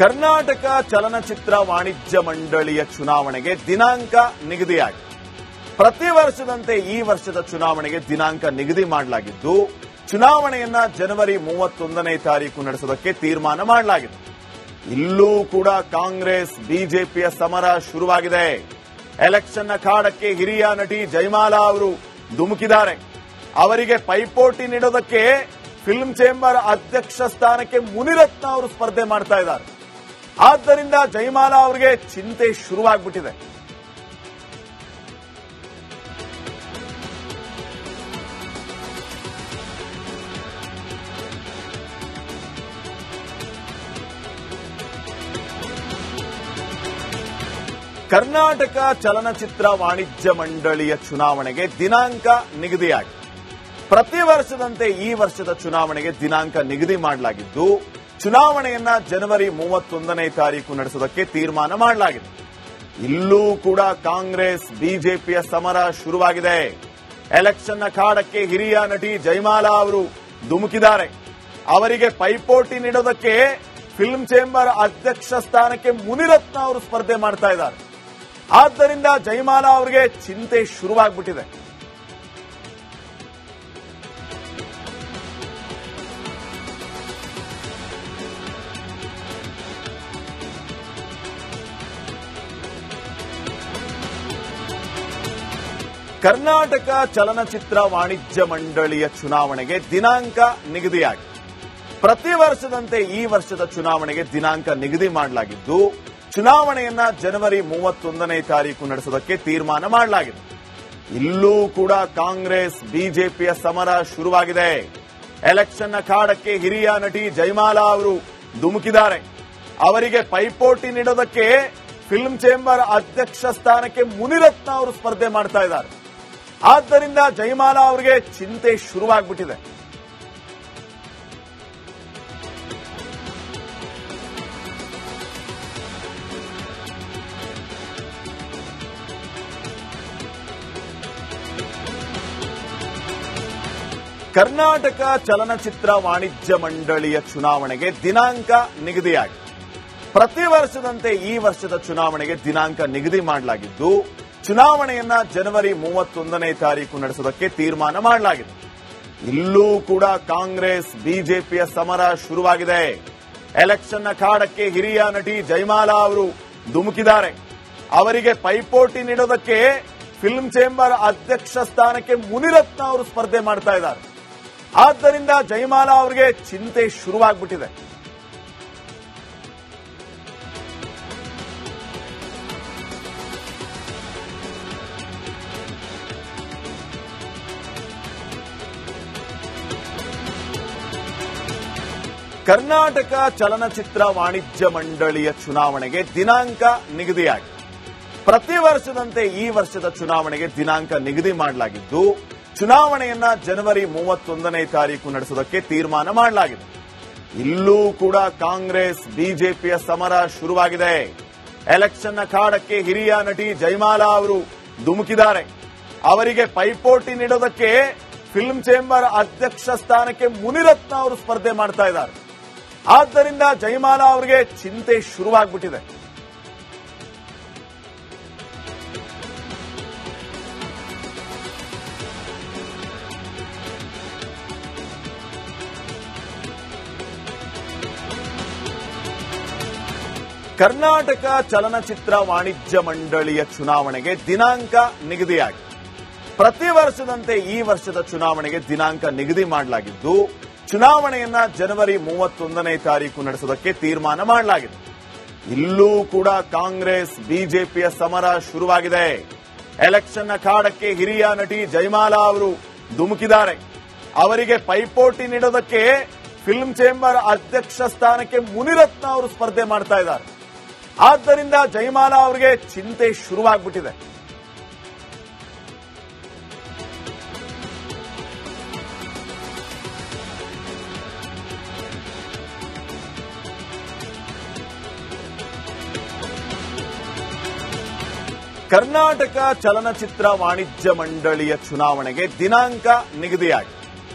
ಕರ್ನಾಟಕ ಚಲನಚಿತ್ರ ವಾಣಿಜ್ಯ ಮಂಡಳಿಯ ಚುನಾವಣೆಗೆ ದಿನಾಂಕ ನಿಗದಿಯಾಗಿದೆ. ಪ್ರತಿ ವರ್ಷದಂತೆ ಈ ವರ್ಷದ ಚುನಾವಣೆಗೆ ದಿನಾಂಕ ನಿಗದಿ ಮಾಡಲಾಗಿದ್ದು, ಚುನಾವಣೆಯನ್ನ ಜನವರಿ 31ನೇ ತಾರೀಕು ನಡೆಸೋದಕ್ಕೆ ತೀರ್ಮಾನ ಮಾಡಲಾಗಿದೆ. ಇಲ್ಲೂ ಕೂಡ ಕಾಂಗ್ರೆಸ್ ಬಿಜೆಪಿಯ ಸಮರ ಶುರುವಾಗಿದೆ. ಎಲೆಕ್ಷನ್ ಅಖಾಡಕ್ಕೆ ಹಿರಿಯ ನಟಿ ಜಯಮಾಲಾ ಅವರು ಧುಮುಕಿದ್ದಾರೆ. ಅವರಿಗೆ ಪೈಪೋಟಿ ನೀಡೋದಕ್ಕೆ ಫಿಲ್ಮ್ ಚೇಂಬರ್ ಅಧ್ಯಕ್ಷ ಸ್ಥಾನಕ್ಕೆ ಮುನಿರತ್ನ ಅವರು ಸ್ಪರ್ಧೆ ಮಾಡ್ತಾ ಇದ್ದಾರೆ. ಆದ್ದರಿಂದ ಜಯಮಾಲಾ ಅವರಿಗೆ ಚಿಂತೆ ಶುರುವಾಗ್ಬಿಟ್ಟಿದೆ. ಕರ್ನಾಟಕ ಚಲನಚಿತ್ರ ವಾಣಿಜ್ಯ ಮಂಡಳಿಯ ಚುನಾವಣೆಗೆ ದಿನಾಂಕ ನಿಗದಿಯಾಗಿದೆ. ಪ್ರತಿ ವರ್ಷದಂತೆ ಈ ವರ್ಷದ ಚುನಾವಣೆಗೆ ದಿನಾಂಕ ನಿಗದಿ ಮಾಡಲಾಗಿದ್ದು, ಚುನಾವಣೆಯನ್ನ ಜನವರಿ 31ನೇ ತಾರೀಕು ನಡೆಸೋದಕ್ಕೆ ತೀರ್ಮಾನ ಮಾಡಲಾಗಿದೆ. ಇಲ್ಲೂ ಕೂಡ ಕಾಂಗ್ರೆಸ್ ಬಿಜೆಪಿಯ ಸಮರ ಶುರುವಾಗಿದೆ. ಎಲೆಕ್ಷನ್ ಅಖಾಡಕ್ಕೆ ಹಿರಿಯ ನಟಿ ಜಯಮಾಲಾ ಅವರು ಧುಮುಕಿದ್ದಾರೆ. ಅವರಿಗೆ ಪೈಪೋಟಿ ನೀಡೋದಕ್ಕೆ ಫಿಲ್ಮ್ ಚೇಂಬರ್ ಅಧ್ಯಕ್ಷ ಸ್ಥಾನಕ್ಕೆ ಮುನಿರತ್ನ ಅವರು ಸ್ಪರ್ಧೆ ಮಾಡ್ತಾ ಇದ್ದಾರೆ. ಆದ್ದರಿಂದ ಜಯಮಾಲಾ ಅವರಿಗೆ ಚಿಂತೆ ಶುರುವಾಗ್ಬಿಟ್ಟಿದೆ. ಕರ್ನಾಟಕ ಚಲನಚಿತ್ರ ವಾಣಿಜ್ಯ ಮಂಡಳಿಯ ಚುನಾವಣೆಗೆ ದಿನಾಂಕ ನಿಗದಿಯಾಗಿದೆ. ಪ್ರತಿ ವರ್ಷದಂತೆ ಈ ವರ್ಷದ ಚುನಾವಣೆಗೆ ದಿನಾಂಕ ನಿಗದಿ ಮಾಡಲಾಗಿದ್ದು, ಚುನಾವಣೆಯನ್ನ ಜನವರಿ 31ನೇ ತಾರೀಕು ನಡೆಸೋದಕ್ಕೆ ತೀರ್ಮಾನ ಮಾಡಲಾಗಿದೆ. ಇಲ್ಲೂ ಕೂಡ ಕಾಂಗ್ರೆಸ್ ಬಿಜೆಪಿಯ ಸಮರ ಶುರುವಾಗಿದೆ. ಎಲೆಕ್ಷನ್ ಅಖಾಡಕ್ಕೆ ಹಿರಿಯ ನಟಿ ಜಯಮಾಲಾ ಅವರು ಧುಮುಕಿದ್ದಾರೆ. ಅವರಿಗೆ ಪೈಪೋಟಿ ನೀಡೋದಕ್ಕೆ ಫಿಲ್ಮ್ ಚೇಂಬರ್ ಅಧ್ಯಕ್ಷ ಸ್ಥಾನಕ್ಕೆ ಮುನಿರತ್ನ ಅವರು ಸ್ಪರ್ಧೆ ಮಾಡ್ತಾ ಇದ್ದಾರೆ. ಆದ್ದರಿಂದ ಜಯಮಾಲಾ ಅವರಿಗೆ ಚಿಂತೆ ಶುರುವಾಗ್ಬಿಟ್ಟಿದೆ. ಕರ್ನಾಟಕ ಚಲನಚಿತ್ರ ವಾಣಿಜ್ಯ ಮಂಡಳಿಯ ಚುನಾವಣೆಗೆ ದಿನಾಂಕ ನಿಗದಿಯಾಗಿದೆ. ಪ್ರತಿ ವರ್ಷದಂತೆ ಈ ವರ್ಷದ ಚುನಾವಣೆಗೆ ದಿನಾಂಕ ನಿಗದಿ ಮಾಡಲಾಗಿದ್ದು, ಚುನಾವಣೆಯನ್ನ ಜನವರಿ 31ನೇ ತಾರೀಕು ನಡೆಸೋದಕ್ಕೆ ತೀರ್ಮಾನ ಮಾಡಲಾಗಿದೆ. ಇಲ್ಲೂ ಕೂಡ ಕಾಂಗ್ರೆಸ್ ಬಿಜೆಪಿಯ ಸಮರ ಶುರುವಾಗಿದೆ. ಎಲೆಕ್ಷನ್ ಅಖಾಡಕ್ಕೆ ಹಿರಿಯ ನಟಿ ಜಯಮಾಲಾ ಅವರು ಧುಮುಕಿದ್ದಾರೆ. ಅವರಿಗೆ ಪೈಪೋಟಿ ನೀಡೋದಕ್ಕೆ ಫಿಲ್ಮ್ ಚೇಂಬರ್ ಅಧ್ಯಕ್ಷ ಸ್ಥಾನಕ್ಕೆ ಮುನಿರತ್ನ ಅವರು ಸ್ಪರ್ಧೆ ಮಾಡ್ತಾ ಇದ್ದಾರೆ. ಆದ್ದರಿಂದ ಜಯಮಾಲಾ ಅವರಿಗೆ ಚಿಂತೆ ಶುರುವಾಗ್ಬಿಟ್ಟಿದೆ. ಕರ್ನಾಟಕ ಚಲನಚಿತ್ರ ವಾಣಿಜ್ಯ ಮಂಡಳಿಯ ಚುನಾವಣೆಗೆ ದಿನಾಂಕ ನಿಗದಿಯಾಗಿದೆ. ಪ್ರತಿ ವರ್ಷದಂತೆ ಈ ವರ್ಷದ ಚುನಾವಣೆಗೆ ದಿನಾಂಕ ನಿಗದಿ ಮಾಡಲಾಗಿದ್ದು, ಚುನಾವಣೆಯನ್ನ ಜನವರಿ 31ನೇ ತಾರೀಕು ನಡೆಸೋದಕ್ಕೆ ತೀರ್ಮಾನ ಮಾಡಲಾಗಿದೆ. ಇಲ್ಲೂ ಕೂಡ ಕಾಂಗ್ರೆಸ್ ಬಿಜೆಪಿಯ ಸಮರ ಶುರುವಾಗಿದೆ. ಎಲೆಕ್ಷನ್ ಅಖಾಡಕ್ಕೆ ಹಿರಿಯ ನಟಿ ಜಯಮಾಲಾ ಅವರು ಧುಮುಕಿದ್ದಾರೆ. ಅವರಿಗೆ ಪೈಪೋಟಿ ನೀಡೋದಕ್ಕೆ ಫಿಲ್ಮ್ ಚೇಂಬರ್ ಅಧ್ಯಕ್ಷ ಸ್ಥಾನಕ್ಕೆ ಮುನಿರತ್ನ ಅವರು ಸ್ಪರ್ಧೆ ಮಾಡ್ತಾ ಇದ್ದಾರೆ. ಆದ್ದರಿಂದ ಜಯಮಾಲಾ ಅವರಿಗೆ ಚಿಂತೆ ಶುರುವಾಗ್ಬಿಟ್ಟಿದೆ. ಕರ್ನಾಟಕ ಚಲನಚಿತ್ರ ವಾಣಿಜ್ಯ ಮಂಡಳಿಯ ಚುನಾವಣೆಗೆ ದಿನಾಂಕ ನಿಗದಿಯಾಗಿದೆ. ಪ್ರತಿ ವರ್ಷದಂತೆ ಈ ವರ್ಷದ ಚುನಾವಣೆಗೆ ದಿನಾಂಕ ನಿಗದಿ ಮಾಡಲಾಗಿದ್ದು, ಚುನಾವಣೆಯನ್ನ ಜನವರಿ 31ನೇ ತಾರೀಕು ನಡೆಸೋದಕ್ಕೆ ತೀರ್ಮಾನ ಮಾಡಲಾಗಿದೆ. ಇಲ್ಲೂ ಕೂಡ ಕಾಂಗ್ರೆಸ್ ಬಿಜೆಪಿಯ ಸಮರ ಶುರುವಾಗಿದೆ. ಎಲೆಕ್ಷನ್ ಅಖಾಡಕ್ಕೆ ಹಿರಿಯ ನಟಿ ಜಯಮಾಲಾ ಅವರು ಧುಮುಕಿದ್ದಾರೆ. ಅವರಿಗೆ ಪೈಪೋಟಿ ನೀಡೋದಕ್ಕೆ ಫಿಲ್ಮ್ ಚೇಂಬರ್ ಅಧ್ಯಕ್ಷ ಸ್ಥಾನಕ್ಕೆ ಮುನಿರತ್ನ ಅವರು ಸ್ಪರ್ಧೆ ಮಾಡ್ತಾ ಇದ್ದಾರೆ. ಆದ್ದರಿಂದ ಜಯಮಾಲಾ ಅವರಿಗೆ ಚಿಂತೆ ಶುರುವಾಗ್ಬಿಟ್ಟಿದೆ. ಕರ್ನಾಟಕ ಚಲನಚಿತ್ರ ವಾಣಿಜ್ಯ ಮಂಡಳಿಯ ಚುನಾವಣೆಗೆ ದಿನಾಂಕ ನಿಗದಿಯಾಗಿದೆ.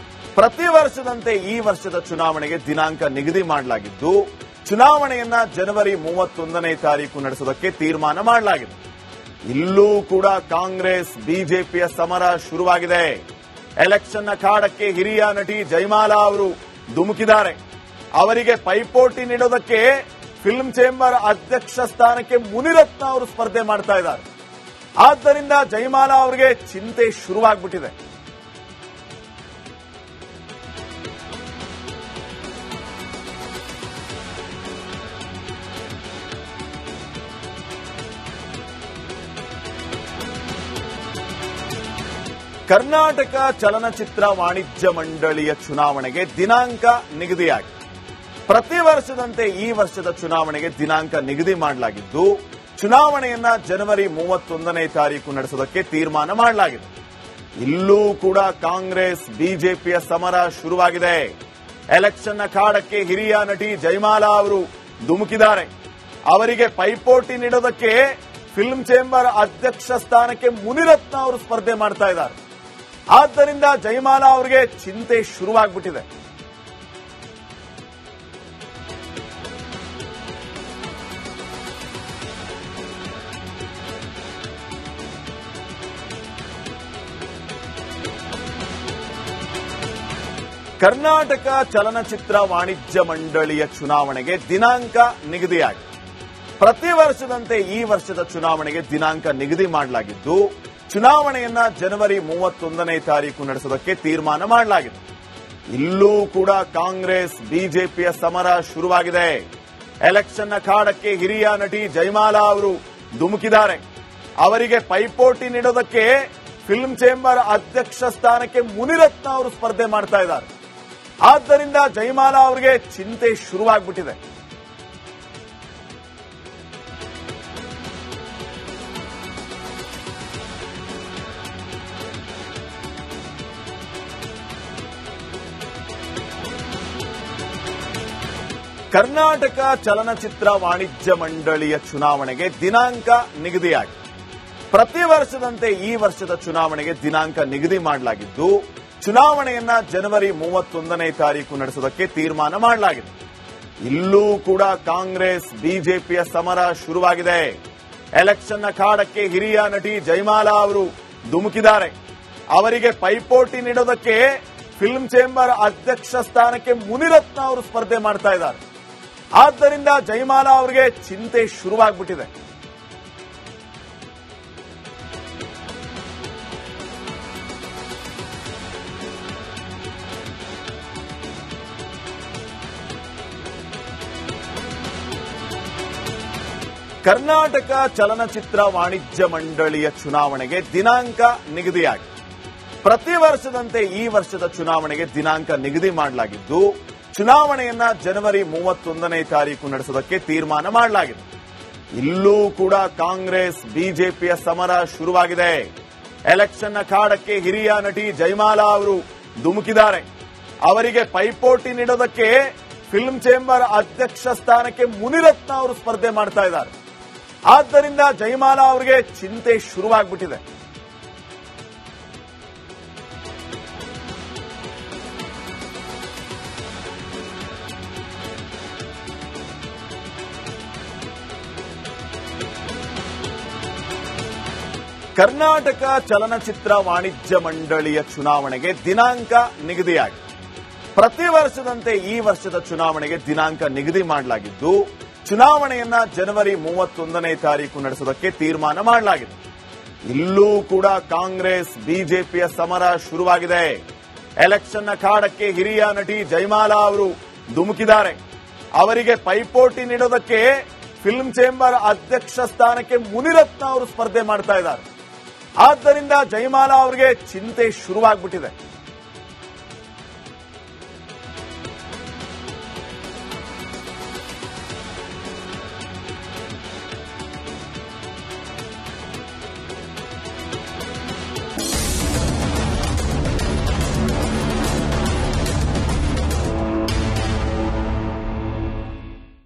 ಪ್ರತಿ ವರ್ಷದಂತೆ ಈ ವರ್ಷದ ಚುನಾವಣೆಗೆ ದಿನಾಂಕ ನಿಗದಿ ಮಾಡಲಾಗಿದ್ದು, ಚುನಾವಣೆಯನ್ನ ಜನವರಿ 31ನೇ ತಾರೀಕು ನಡೆಸೋದಕ್ಕೆ ತೀರ್ಮಾನ ಮಾಡಲಾಗಿದೆ. ಇಲ್ಲೂ ಕೂಡ ಕಾಂಗ್ರೆಸ್ ಬಿಜೆಪಿಯ ಸಮರ ಶುರುವಾಗಿದೆ. ಎಲೆಕ್ಷನ್ ಅಖಾಡಕ್ಕೆ ಹಿರಿಯ ನಟಿ ಜಯಮಾಲಾ ಅವರು ಧುಮುಕಿದ್ದಾರೆ. ಅವರಿಗೆ ಪೈಪೋಟಿ ನೀಡೋದಕ್ಕೆ ಫಿಲ್ಮ್ ಚೇಂಬರ್ ಅಧ್ಯಕ್ಷ ಸ್ಥಾನಕ್ಕೆ ಮುನಿರತ್ನ ಅವರು ಸ್ಪರ್ಧೆ ಮಾಡ್ತಾ ಇದ್ದಾರೆ. ಆದ್ದರಿಂದ ಜಯಮಾಲಾ ಅವರಿಗೆ ಚಿಂತೆ ಶುರುವಾಗ್ಬಿಟ್ಟಿದೆ. ಕರ್ನಾಟಕ ಚಲನಚಿತ್ರ ವಾಣಿಜ್ಯ ಮಂಡಳಿಯ ಚುನಾವಣೆಗೆ ದಿನಾಂಕ ನಿಗದಿಯಾಗಿದೆ. ಪ್ರತಿ ವರ್ಷದಂತೆ ಈ ವರ್ಷದ ಚುನಾವಣೆಗೆ ದಿನಾಂಕ ನಿಗದಿ ಮಾಡಲಾಗಿದ್ದು, ಚುನಾವಣೆಯನ್ನ ಜನವರಿ 31ನೇ ತಾರೀಕು ನಡೆಸೋದಕ್ಕೆ ತೀರ್ಮಾನ ಮಾಡಲಾಗಿದೆ. ಇಲ್ಲೂ ಕೂಡ ಕಾಂಗ್ರೆಸ್ ಬಿಜೆಪಿಯ ಸಮರ ಶುರುವಾಗಿದೆ. ಎಲೆಕ್ಷನ್ ಅಖಾಡಕ್ಕೆ ಹಿರಿಯ ನಟಿ ಜಯಮಾಲಾ ಅವರು ಧುಮುಕಿದ್ದಾರೆ. ಅವರಿಗೆ ಪೈಪೋಟಿ ನೀಡೋದಕ್ಕೆ ಫಿಲ್ಮ್ ಚೇಂಬರ್ ಅಧ್ಯಕ್ಷ ಸ್ಥಾನಕ್ಕೆ ಮುನಿರತ್ನ ಅವರು ಸ್ಪರ್ಧೆ ಮಾಡ್ತಾ ಇದ್ದಾರೆ. ಆದ್ದರಿಂದ ಜಯಮಾಲಾ ಅವರಿಗೆ ಚಿಂತೆ ಶುರುವಾಗ್ಬಿಟ್ಟಿದೆ. ಕರ್ನಾಟಕ ಚಲನಚಿತ್ರ ವಾಣಿಜ್ಯ ಮಂಡಳಿಯ ಚುನಾವಣೆಗೆ ದಿನಾಂಕ ನಿಗದಿಯಾಗಿದೆ. ಪ್ರತಿ ವರ್ಷದಂತೆ ಈ ವರ್ಷದ ಚುನಾವಣೆಗೆ ದಿನಾಂಕ ನಿಗದಿ ಮಾಡಲಾಗಿದ್ದು, ಚುನಾವಣೆಯನ್ನ ಜನವರಿ 31ನೇ ತಾರೀಕು ನಡೆಸೋದಕ್ಕೆ ತೀರ್ಮಾನ ಮಾಡಲಾಗಿದೆ. ಇಲ್ಲೂ ಕೂಡ ಕಾಂಗ್ರೆಸ್ ಬಿಜೆಪಿಯ ಸಮರ ಶುರುವಾಗಿದೆ. ಎಲೆಕ್ಷನ್ ಅಖಾಡಕ್ಕೆ ಹಿರಿಯ ನಟಿ ಜಯಮಾಲಾ ಅವರು ಧುಮುಕಿದ್ದಾರೆ. ಅವರಿಗೆ ಪೈಪೋಟಿ ನೀಡೋದಕ್ಕೆ ಫಿಲ್ಮ್ ಚೇಂಬರ್ ಅಧ್ಯಕ್ಷ ಸ್ಥಾನಕ್ಕೆ ಮುನಿರತ್ನ ಅವರು ಸ್ಪರ್ಧೆ ಮಾಡ್ತಾ ಇದ್ದಾರೆ. ಆದ್ದರಿಂದ ಜಯಮಾಲಾ ಅವರಿಗೆ ಚಿಂತೆ ಶುರುವಾಗ್ಬಿಟ್ಟಿದೆ. ಕರ್ನಾಟಕ ಚಲನಚಿತ್ರ ವಾಣಿಜ್ಯ ಮಂಡಳಿಯ ಚುನಾವಣೆಗೆ ದಿನಾಂಕ ನಿಗದಿಯಾಗಿದೆ. ಪ್ರತಿ ವರ್ಷದಂತೆ ಈ ವರ್ಷದ ಚುನಾವಣೆಗೆ ದಿನಾಂಕ ನಿಗದಿ ಮಾಡಲಾಗಿದ್ದು, ಚುನಾವಣೆಯನ್ನ ಜನವರಿ 31ನೇ ತಾರೀಕು ನಡೆಸೋದಕ್ಕೆ ತೀರ್ಮಾನ ಮಾಡಲಾಗಿದೆ. ಇಲ್ಲೂ ಕೂಡ ಕಾಂಗ್ರೆಸ್ ಬಿಜೆಪಿಯ ಸಮರ ಶುರುವಾಗಿದೆ. ಎಲೆಕ್ಷನ್ ಅಖಾಡಕ್ಕೆ ಹಿರಿಯ ನಟಿ ಜಯಮಾಲಾ ಅವರು ಧುಮುಕಿದ್ದಾರೆ. ಅವರಿಗೆ ಪೈಪೋಟಿ ನೀಡೋದಕ್ಕೆ ಫಿಲ್ಮ್ ಚೇಂಬರ್ ಅಧ್ಯಕ್ಷ ಸ್ಥಾನಕ್ಕೆ ಮುನಿರತ್ನ ಅವರು ಸ್ಪರ್ಧೆ ಮಾಡ್ತಾ ಇದ್ದಾರೆ. ಆದ್ದರಿಂದ ಜಯಮಾಲಾ ಅವರಿಗೆ ಚಿಂತೆ ಶುರುವಾಗ್ಬಿಟ್ಟಿದೆ. ಕರ್ನಾಟಕ ಚಲನಚಿತ್ರ ವಾಣಿಜ್ಯ ಮಂಡಳಿಯ ಚುನಾವಣೆಗೆ ದಿನಾಂಕ ನಿಗದಿಯಾಗಿದೆ. ಪ್ರತಿ ವರ್ಷದಂತೆ ಈ ವರ್ಷದ ಚುನಾವಣೆಗೆ ದಿನಾಂಕ ನಿಗದಿ ಮಾಡಲಾಗಿದ್ದು, ಚುನಾವಣೆಯನ್ನ ಜನವರಿ 31ನೇ ತಾರೀಕು ನಡೆಸೋದಕ್ಕೆ ತೀರ್ಮಾನ ಮಾಡಲಾಗಿದೆ. ಇಲ್ಲೂ ಕೂಡ ಕಾಂಗ್ರೆಸ್ ಬಿಜೆಪಿಯ ಸಮರ ಶುರುವಾಗಿದೆ. ಎಲೆಕ್ಷನ್ ಅಖಾಡಕ್ಕೆ ಹಿರಿಯ ನಟಿ ಜಯಮಾಲಾ ಅವರು ಧುಮುಕಿದ್ದಾರೆ. ಅವರಿಗೆ ಪೈಪೋಟಿ ನೀಡೋದಕ್ಕೆ ಫಿಲ್ಮ್ ಚೇಂಬರ್ ಅಧ್ಯಕ್ಷ ಸ್ಥಾನಕ್ಕೆ ಮುನಿರತ್ನ ಅವರು ಸ್ಪರ್ಧೆ ಮಾಡ್ತಾ ಇದ್ದಾರೆ. ಆದ್ದರಿಂದ ಜಯಮಾಲಾ ಅವರಿಗೆ ಚಿಂತೆ ಶುರುವಾಗ್ಬಿಟ್ಟಿದೆ. ಕರ್ನಾಟಕ ಚಲನಚಿತ್ರ ವಾಣಿಜ್ಯ ಮಂಡಳಿಯ ಚುನಾವಣೆಗೆ ದಿನಾಂಕ ನಿಗದಿಯಾಗಿದೆ. ಪ್ರತಿ ವರ್ಷದಂತೆ ಈ ವರ್ಷದ ಚುನಾವಣೆಗೆ ದಿನಾಂಕ ನಿಗದಿ ಮಾಡಲಾಗಿದ್ದು, ಚುನಾವಣೆಯನ್ನ ಜನವರಿ 31ನೇ ತಾರೀಕು ನಡೆಸೋದಕ್ಕೆ ತೀರ್ಮಾನ ಮಾಡಲಾಗಿದೆ. ಇಲ್ಲೂ ಕೂಡ ಕಾಂಗ್ರೆಸ್ ಬಿಜೆಪಿಯ ಸಮರ ಶುರುವಾಗಿದೆ. ಎಲೆಕ್ಷನ್ ಅಖಾಡಕ್ಕೆ ಹಿರಿಯ ನಟಿ ಜಯಮಾಲಾ ಅವರು ಧುಮುಕಿದ್ದಾರೆ. ಅವರಿಗೆ ಪೈಪೋಟಿ ನೀಡೋದಕ್ಕೆ ಫಿಲ್ಮ್ ಚೇಂಬರ್ ಅಧ್ಯಕ್ಷ ಸ್ಥಾನಕ್ಕೆ ಮುನಿರತ್ನ ಅವರು ಸ್ಪರ್ಧೆ ಮಾಡ್ತಾ ಇದ್ದಾರೆ. ಆದ್ದರಿಂದ ಜಯಮಾಲಾ ಅವರಿಗೆ ಚಿಂತೆ ಶುರುವಾಗ್ಬಿಟ್ಟಿದೆ. ಕರ್ನಾಟಕ ಚಲನಚಿತ್ರ ವಾಣಿಜ್ಯ ಮಂಡಳಿಯ ಚುನಾವಣೆಗೆ ದಿನಾಂಕ ನಿಗದಿಯಾಗಿದೆ. ಪ್ರತಿ ವರ್ಷದಂತೆ ಈ ವರ್ಷದ ಚುನಾವಣೆಗೆ ದಿನಾಂಕ ನಿಗದಿ ಮಾಡಲಾಗಿದ್ದು, ಚುನಾವಣೆಯನ್ನ ಜನವರಿ 31ನೇ ತಾರೀಕು ನಡೆಸೋದಕ್ಕೆ ತೀರ್ಮಾನ ಮಾಡಲಾಗಿದೆ. ಇಲ್ಲೂ ಕೂಡ ಕಾಂಗ್ರೆಸ್ ಬಿಜೆಪಿಯ ಸಮರ ಶುರುವಾಗಿದೆ. ಎಲೆಕ್ಷನ್ ಅಖಾಡಕ್ಕೆ ಹಿರಿಯ ನಟಿ ಜಯಮಾಲಾ ಅವರು ಧುಮುಕಿದ್ದಾರೆ. ಅವರಿಗೆ ಪೈಪೋಟಿ ನೀಡೋದಕ್ಕೆ ಫಿಲ್ಮ್ ಚೇಂಬರ್ ಅಧ್ಯಕ್ಷ ಸ್ಥಾನಕ್ಕೆ ಮುನಿರತ್ನ ಅವರು ಸ್ಪರ್ಧೆ ಮಾಡ್ತಾ ಇದ್ದಾರೆ. ಆದ್ದರಿಂದ ಜಯಮಾಲಾ ಅವರಿಗೆ ಚಿಂತೆ ಶುರುವಾಗ್ಬಿಟ್ಟಿದೆ.